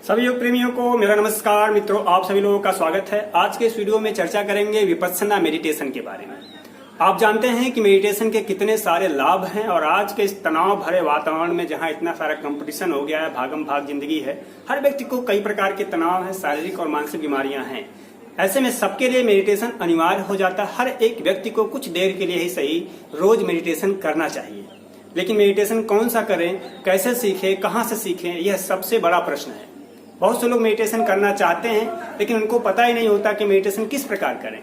सभी योग प्रेमियों को मेरा नमस्कार। मित्रों, आप सभी लोगों का स्वागत है। आज के इस वीडियो में चर्चा करेंगे विपस्सना मेडिटेशन के बारे में। आप जानते हैं कि मेडिटेशन के कितने सारे लाभ हैं और आज के इस तनाव भरे वातावरण में जहां इतना सारा कंपटीशन हो गया है, भागम भाग जिंदगी है, हर व्यक्ति को कई प्रकार के तनाव है, शारीरिक और मानसिक बीमारियां हैं। ऐसे में सबके लिए मेडिटेशन अनिवार्य हो जाता है। हर एक व्यक्ति को कुछ देर के लिए ही सही रोज मेडिटेशन करना चाहिए। लेकिन मेडिटेशन कौन सा करें, कैसे सीखें, कहाँ से सीखें, यह सबसे बड़ा प्रश्न है। बहुत से लोग मेडिटेशन करना चाहते हैं लेकिन उनको पता ही नहीं होता कि मेडिटेशन किस प्रकार करें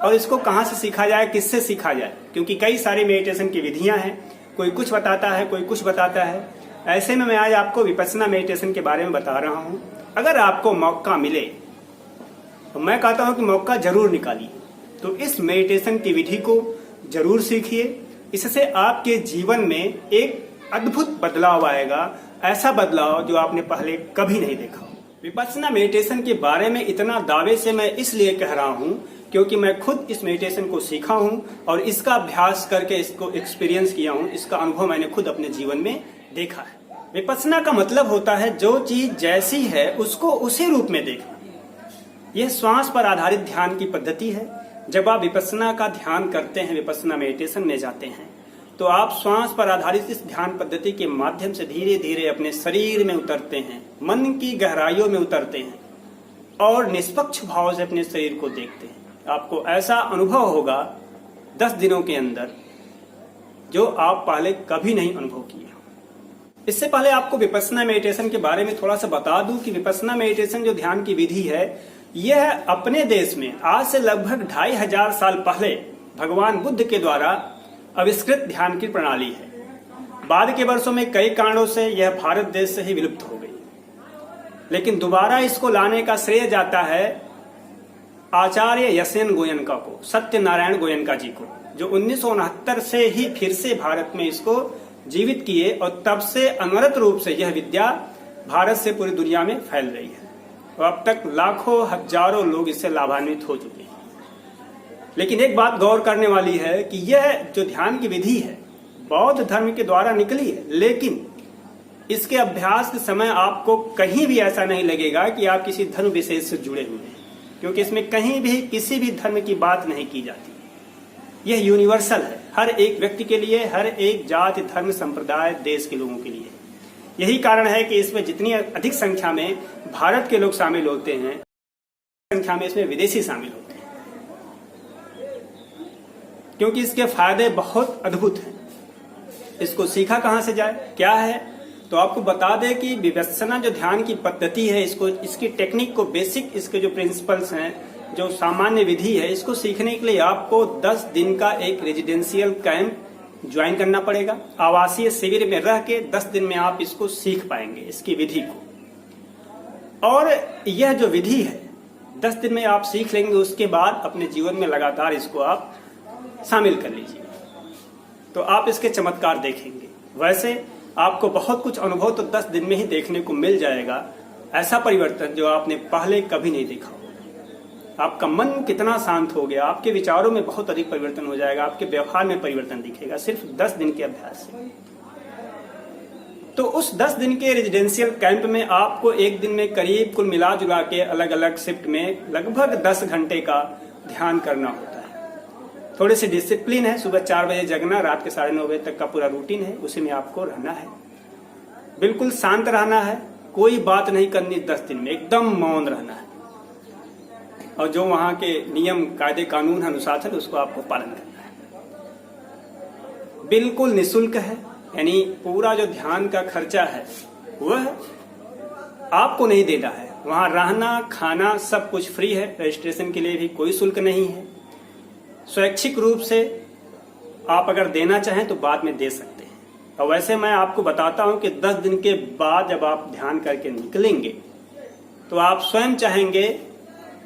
और इसको कहाँ से सीखा जाए, किससे सीखा जाए, क्योंकि कई सारी मेडिटेशन की विधियां हैं। कोई कुछ बताता है, कोई कुछ बताता है। ऐसे में मैं आज आपको विपस्सना मेडिटेशन के बारे में बता रहा हूँ। अगर आपको मौका मिले तो मैं कहता हूँ कि मौका जरूर निकालिए। तो इस मेडिटेशन की विधि को जरूर सीखिए। इससे आपके जीवन में एक अद्भुत बदलाव आएगा, ऐसा बदलाव जो आपने पहले कभी नहीं देखा। विपस्सना मेडिटेशन के बारे में इतना दावे से मैं इसलिए कह रहा हूँ क्योंकि मैं खुद इस मेडिटेशन को सीखा हूँ और इसका अभ्यास करके इसको एक्सपीरियंस किया हूँ। इसका अनुभव मैंने खुद अपने जीवन में देखा है। विपस्सना का मतलब होता है जो चीज जैसी है उसको उसी रूप में देखना। यह श्वास पर आधारित ध्यान की पद्धति है। जब आप विपस्सना का ध्यान करते हैं, विपस्सना मेडिटेशन में जाते हैं, तो आप श्वास पर आधारित इस ध्यान पद्धति के माध्यम से धीरे धीरे अपने शरीर में उतरते हैं, मन की गहराइयों में उतरते हैं और निष्पक्ष भाव से अपने शरीर को देखते हैं। आपको ऐसा अनुभव होगा 10 दिनों के अंदर जो आप पहले कभी नहीं अनुभव किए। इससे पहले आपको विपस्सना मेडिटेशन के बारे में थोड़ा सा बता दूं कि विपस्सना मेडिटेशन जो ध्यान की विधि है, यह अपने देश में आज से लगभग 2500 साल पहले भगवान बुद्ध के द्वारा आविष्कृत ध्यान की प्रणाली है। बाद के वर्षों में कई कारणों से यह भारत देश से ही विलुप्त हो गई, लेकिन दोबारा इसको लाने का श्रेय जाता है आचार्य यसेन गोयनका को, सत्यनारायण गोयनका जी को, जो 1969 से ही फिर से भारत में इसको जीवित किए और तब से अनवरत रूप से यह विद्या भारत से पूरी दुनिया में फैल रही है और अब तक लाखों हजारों लोग इससे लाभान्वित हो चुके हैं। लेकिन एक बात गौर करने वाली है कि यह जो ध्यान की विधि है बौद्ध धर्म के द्वारा निकली है, लेकिन इसके अभ्यास के समय आपको कहीं भी ऐसा नहीं लगेगा कि आप किसी धर्म विशेष से जुड़े हुए हैं, क्योंकि इसमें कहीं भी किसी भी धर्म की बात नहीं की जाती। यह यूनिवर्सल है, हर एक व्यक्ति के लिए, हर एक जाति, धर्म, संप्रदाय, देश के लोगों के लिए। यही कारण है कि इसमें जितनी अधिक संख्या में भारत के लोग शामिल होते हैं, संख्या में इसमें विदेशी शामिल होते हैं, क्योंकि इसके फायदे बहुत अद्भुत हैं। इसको सीखा कहां से जाए, क्या है, तो आपको बता दें कि विपस्सना जो ध्यान की पद्धति है, इसको, इसकी टेक्निक को, बेसिक इसके जो प्रिंसिपल्स हैं, जो सामान्य विधि है, इसको सीखने के लिए आपको 10 दिन का एक रेजिडेंशियल कैंप ज्वाइन करना पड़ेगा। आवासीय शिविर में रह के 10 दिन में आप इसको सीख पाएंगे, इसकी विधि को। और यह जो विधि है 10 दिन में आप सीख लेंगे, उसके बाद अपने जीवन में लगातार इसको आप शामिल कर लीजिए तो आप इसके चमत्कार देखेंगे। वैसे आपको बहुत कुछ अनुभव तो 10 दिन में ही देखने को मिल जाएगा, ऐसा परिवर्तन जो आपने पहले कभी नहीं देखा होगा। आपका मन कितना शांत हो गया, आपके विचारों में बहुत अधिक परिवर्तन हो जाएगा, आपके व्यवहार में परिवर्तन दिखेगा सिर्फ 10 दिन के अभ्यास से। तो उस 10 दिन के रेजिडेंशियल कैंप में आपको एक दिन में करीब कुल मिला जुला के अलग अलग शिफ्ट में लगभग 10 घंटे का ध्यान करना होता है। थोड़ी सी डिसिप्लिन है, सुबह 4 बजे जगना, रात के 9:30 बजे तक का पूरा रूटीन है, उसी में आपको रहना है। बिल्कुल शांत रहना है, कोई बात नहीं करनी 10 दिन में, एकदम मौन रहना है और जो वहां के नियम, कायदे, कानून, अनुशासन, उसको आपको पालन करना है। बिल्कुल निःशुल्क है, यानी पूरा जो ध्यान का खर्चा है वह आपको नहीं देना है। वहां रहना, खाना सब कुछ फ्री है। रजिस्ट्रेशन के लिए भी कोई शुल्क नहीं है। स्वैच्छिक रूप से आप अगर देना चाहें तो बाद में दे सकते हैं। और वैसे मैं आपको बताता हूं कि 10 दिन के बाद जब आप ध्यान करके निकलेंगे तो आप स्वयं चाहेंगे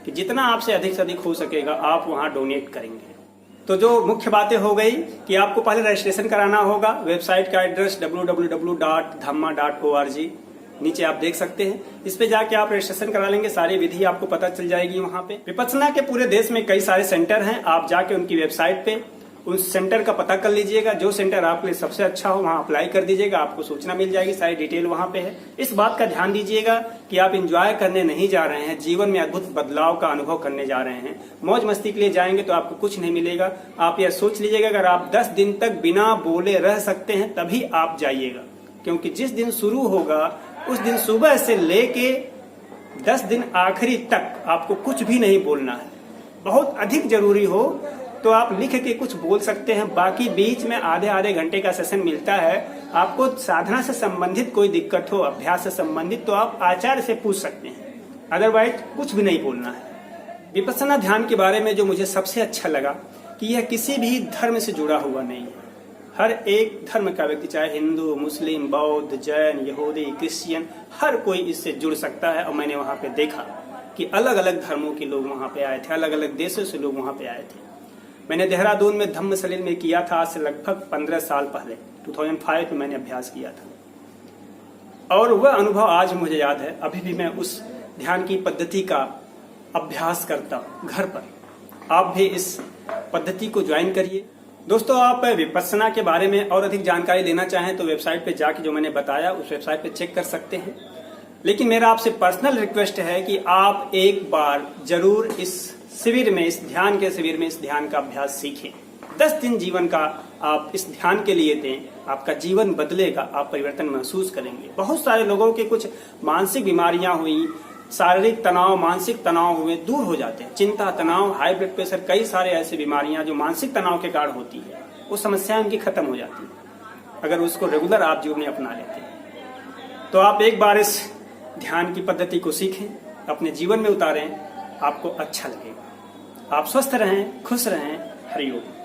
कि जितना आपसे अधिक से अधिक हो सकेगा आप वहां डोनेट करेंगे। तो जो मुख्य बातें हो गई कि आपको पहले रजिस्ट्रेशन कराना होगा। वेबसाइट का एड्रेस www.dhamma.org नीचे आप देख सकते हैं। इस पे जाके आप रजिस्ट्रेशन करा लेंगे, सारी विधि आपको पता चल जाएगी वहां पे। विपस्सना के पूरे देश में कई सारे सेंटर हैं, आप जाके उनकी वेबसाइट पे उस सेंटर का पता कर लीजिएगा। जो सेंटर आपके लिए सबसे अच्छा हो वहां अप्लाई कर दीजिएगा, आपको सूचना मिल जाएगी, सारी डिटेल वहां पे है। इस बात का ध्यान दीजिएगा कि आप एंजॉय करने नहीं जा रहे हैं, जीवन में अद्भुत बदलाव का अनुभव करने जा रहे हैं। मौज मस्ती के लिए जाएंगे तो आपको कुछ नहीं मिलेगा। आप यह सोच लीजिएगा अगर आप 10 दिन तक बिना बोले रह सकते हैं तभी आप जाइएगा, क्योंकि जिस दिन शुरू होगा उस दिन सुबह से लेके 10 दिन आखिरी तक आपको कुछ भी नहीं बोलना है। बहुत अधिक जरूरी हो तो आप लिख के कुछ बोल सकते हैं, बाकी बीच में आधे घंटे का सेशन मिलता है। आपको साधना से संबंधित कोई दिक्कत हो, अभ्यास से संबंधित, तो आप आचार्य से पूछ सकते हैं, अदरवाइज कुछ भी नहीं बोलना है। विपश्यना ध्यान के बारे में जो मुझे सबसे अच्छा लगा कि यह किसी भी धर्म से जुड़ा हुआ नहीं है। हर एक धर्म का व्यक्ति, चाहे हिंदू, मुस्लिम, बौद्ध, जैन, यहूदी, क्रिश्चियन, हर कोई इससे जुड़ सकता है। और मैंने वहां पे देखा कि अलग अलग धर्मों के लोग वहां पे आए थे, अलग अलग देशों से लोग वहां पे आए थे। मैंने देहरादून में धम्म सलील में किया था, आज से लगभग 15 साल पहले 2005 में मैंने अभ्यास किया था, और वह अनुभव आज मुझे याद है। अभी भी मैं उस ध्यान की पद्धति का अभ्यास करता हूँ घर पर। आप भी इस पद्धति को ज्वाइन करिए। दोस्तों, आप विपश्यना के बारे में और अधिक जानकारी लेना चाहें तो वेबसाइट पे जाके जो मैंने बताया उस वेबसाइट पे चेक कर सकते हैं। लेकिन मेरा आपसे पर्सनल रिक्वेस्ट है कि आप एक बार जरूर इस शिविर में, इस ध्यान के शिविर में इस ध्यान का अभ्यास सीखें। 10 दिन जीवन का आप इस ध्यान के लिए दें, आपका जीवन बदलेगा, आप परिवर्तन महसूस करेंगे। बहुत सारे लोगों के कुछ मानसिक बीमारियां हुई, शारीरिक तनाव, मानसिक तनाव हुए, दूर हो जाते हैं। चिंता, तनाव, हाई ब्लड प्रेशर, कई सारे ऐसी बीमारियां जो मानसिक तनाव के कारण होती है, वो समस्याएं उनकी खत्म हो जाती है अगर उसको रेगुलर आप जीवन में अपना लेते हैं। तो आप एक बार इस ध्यान की पद्धति को सीखें, अपने जीवन में उतारें, आपको अच्छा लगेगा। आप स्वस्थ रहें, खुश रहें। हरि ओम।